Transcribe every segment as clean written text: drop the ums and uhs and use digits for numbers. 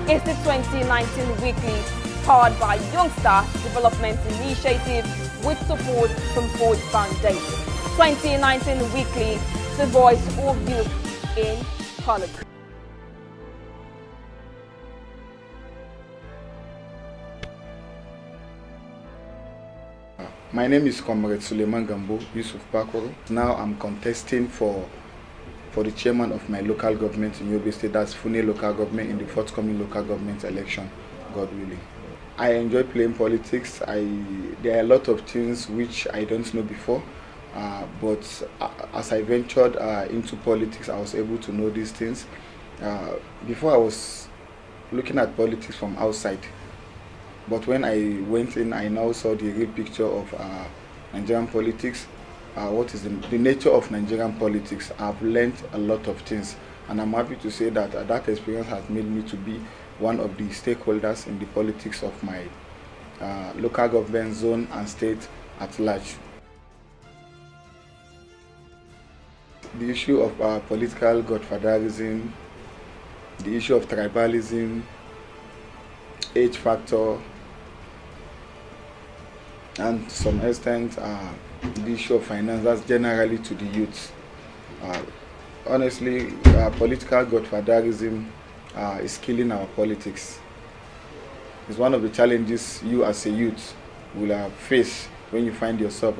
is the 2019 weekly powered by Young Development Initiative with support from Ford Foundation. 2019 weekly, the voice of youth in politics. My name is Comrade Suleiman Gambo Yusuf Bakoro. Now I'm contesting for the chairman of my local government in Yobe State, that's Fune local government, in the forthcoming local government election, God willing. I enjoy playing politics. There are a lot of things which I don't know before, but as I ventured into politics, I was able to know these things. Before I was looking at politics from outside, but when I went in, I now saw the real picture of Nigerian politics. What is the nature of Nigerian politics? I've learned a lot of things, and I'm happy to say that that experience has made me to be one of the stakeholders in the politics of my local government, zone and state at large. The issue of political godfatherism, the issue of tribalism, age factor, and to some extent the issue of finance, that's generally to the youth. Honestly, political godfatherism is killing our politics. It's one of the challenges you as a youth will face when you find yourself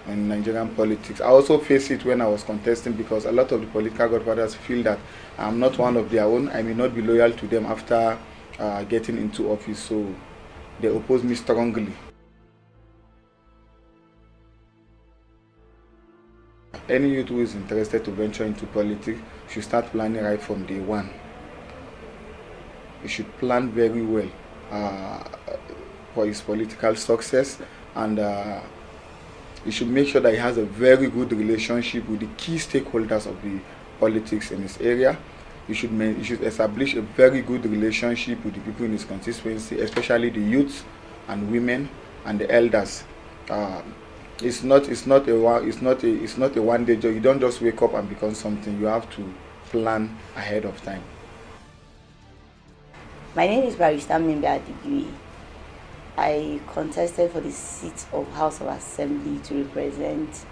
in Nigerian politics. I also face it when I was contesting, because a lot of the political godfathers feel that I'm not one of their own. I may not be loyal to them after getting into office, so they oppose me strongly. Any youth who is interested to venture into politics should start planning right from day one. He should plan very well for his political success, and he should make sure that he has a very good relationship with the key stakeholders of the politics in his area. He should establish a very good relationship with the people in his constituency, especially the youth and women and the elders. It's not a one-day job. You don't just wake up and become something. You have to plan ahead of time. My name is Barrister Mimbe Adigui. I contested for the seat of House of Assembly to represent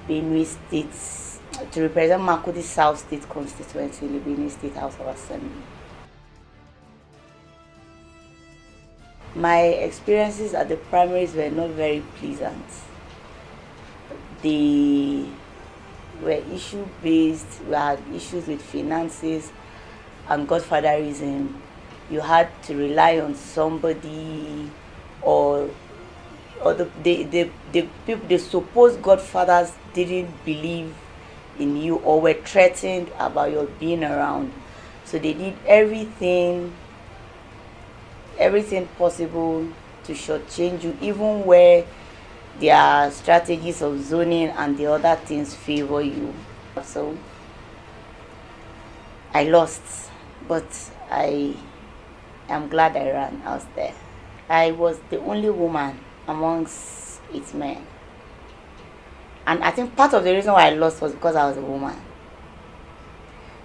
Benue State, to represent Makudi South State constituency in the Benue State House of Assembly. My experiences at the primaries were not very pleasant. They were issue-based. We had issues with finances and godfatherism. You had to rely on somebody, or the people, the supposed godfathers didn't believe in you or were threatened about your being around. So they did everything possible to shortchange you, even where their strategies of zoning and the other things favor you. So I lost, but I am glad I ran out there. I was the only woman amongst 8 men. And I think part of the reason why I lost was because I was a woman.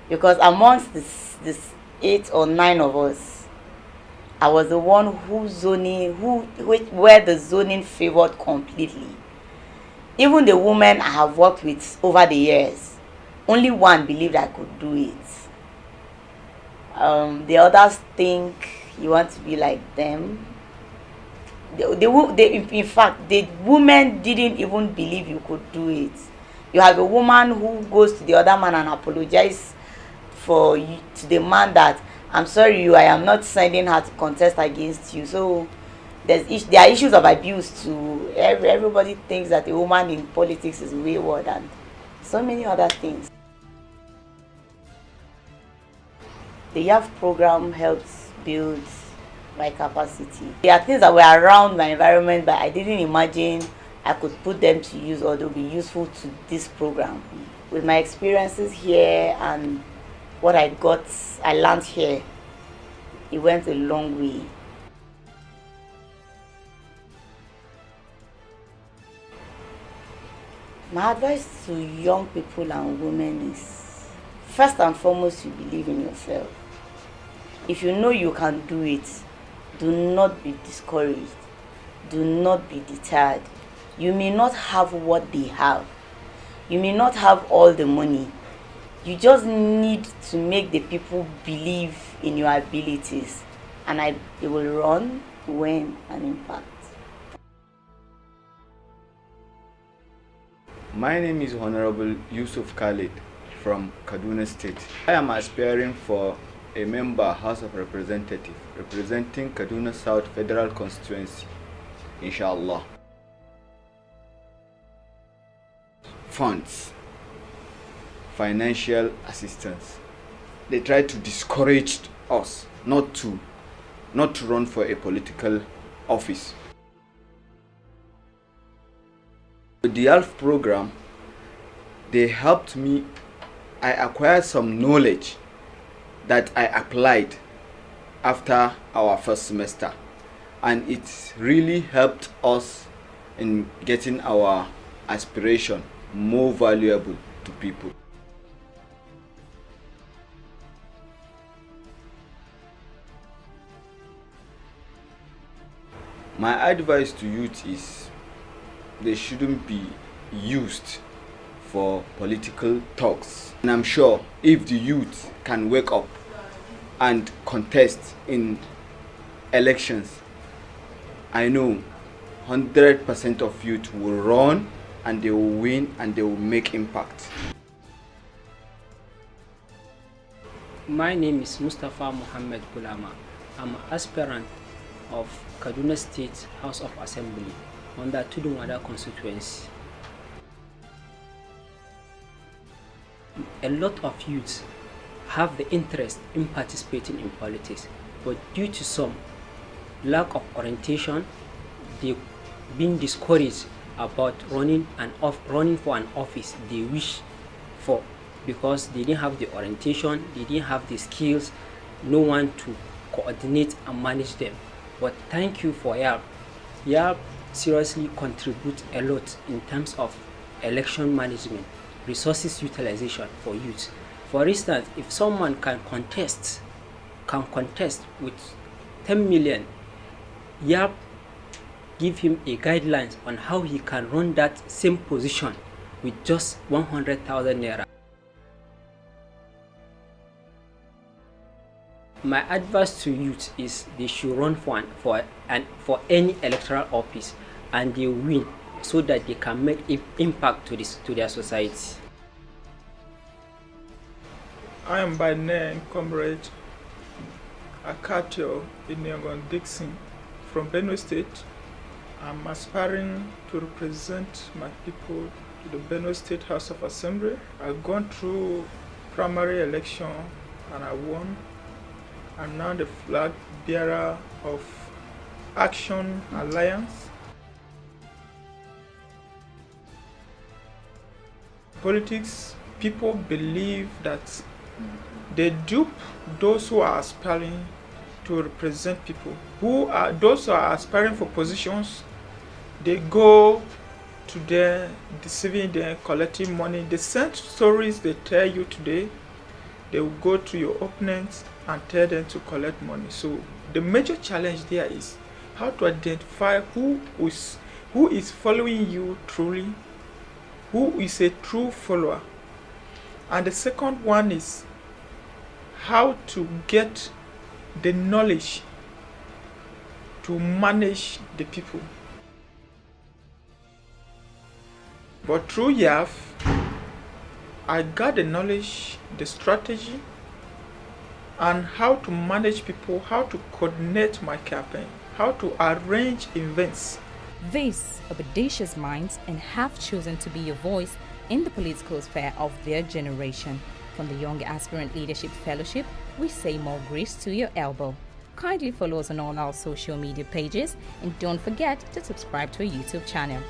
Because amongst this 8 or 9 of us, I was the one where the zoning favored completely. Even the women I have worked with over the years, only one believed I could do it. The others think you want to be like them. In fact, the women didn't even believe you could do it. You have a woman who goes to the other man and apologizes to the man that, I'm sorry, I am not sending her to contest against you. So there are issues of abuse too. Everybody thinks that a woman in politics is wayward and so many other things. The YAF program helps build my capacity. There are things that were around my environment, but I didn't imagine I could put them to use or they'll be useful to this program. With my experiences here and what I learned here, it went a long way. My advice to young people and women is, first and foremost, you believe in yourself. if you know you can do it, do not be discouraged. Do not be deterred. You may not have what they have. You may not have all the money. You just need to make the people believe in your abilities, and it will run, win, and impact. My name is Honorable Yusuf Khalid from Kaduna State. I am aspiring for a member House of Representatives representing Kaduna South Federal Constituency, inshallah. Funds, financial assistance. They try to discourage us not to run for a political office. With the ALF program, they helped me. I acquired some knowledge that I applied after our first semester, and it really helped us in getting our aspiration more valuable to people. My advice to youth is they shouldn't be used for political talks. And I'm sure if the youth can wake up and contest in elections, I know 100% of youth will run and they will win and they will make impact. My name is Mustafa Muhammad Gulama. I'm an aspirant of Kaduna State House of Assembly under Tudunwada constituency. A lot of youths have the interest in participating in politics, but due to some lack of orientation, they've been discouraged about running for an office they wish for, because they didn't have the orientation, they didn't have the skills, no one to coordinate and manage them. But thank you for YAP. YAP seriously contributes a lot in terms of election management, resources utilization for youth. For instance, if someone can contest with 10 million, YAP give him a guidelines on how he can run that same position with just 100,000 naira. My advice to youth is they should run for any electoral office and they win, so that they can make impact to their society. I am by name Comrade Akatio Inyangon Dixon from Benue State. I'm aspiring to represent my people to the Benue State House of Assembly. I've gone through primary election and I won. I'm now the flag bearer of Action Alliance. Politics, people believe that they dupe those who are aspiring to represent people. Those who are aspiring for positions, they go to them, deceiving them, collecting money. The same stories they tell you today, they will go to your opponents and tell them to collect money. So the major challenge there is how to identify who is following you truly, who is a true follower. And the second one is how to get the knowledge to manage the people. But through YAF, I got the knowledge, the strategy, and how to manage people, how to coordinate my campaign, how to arrange events. These audacious minds and have chosen to be your voice in the political sphere of their generation. From the Young Aspirant Leadership Fellowship, we say more grace to your elbow. Kindly follow us on all our social media pages and don't forget to subscribe to our YouTube channel.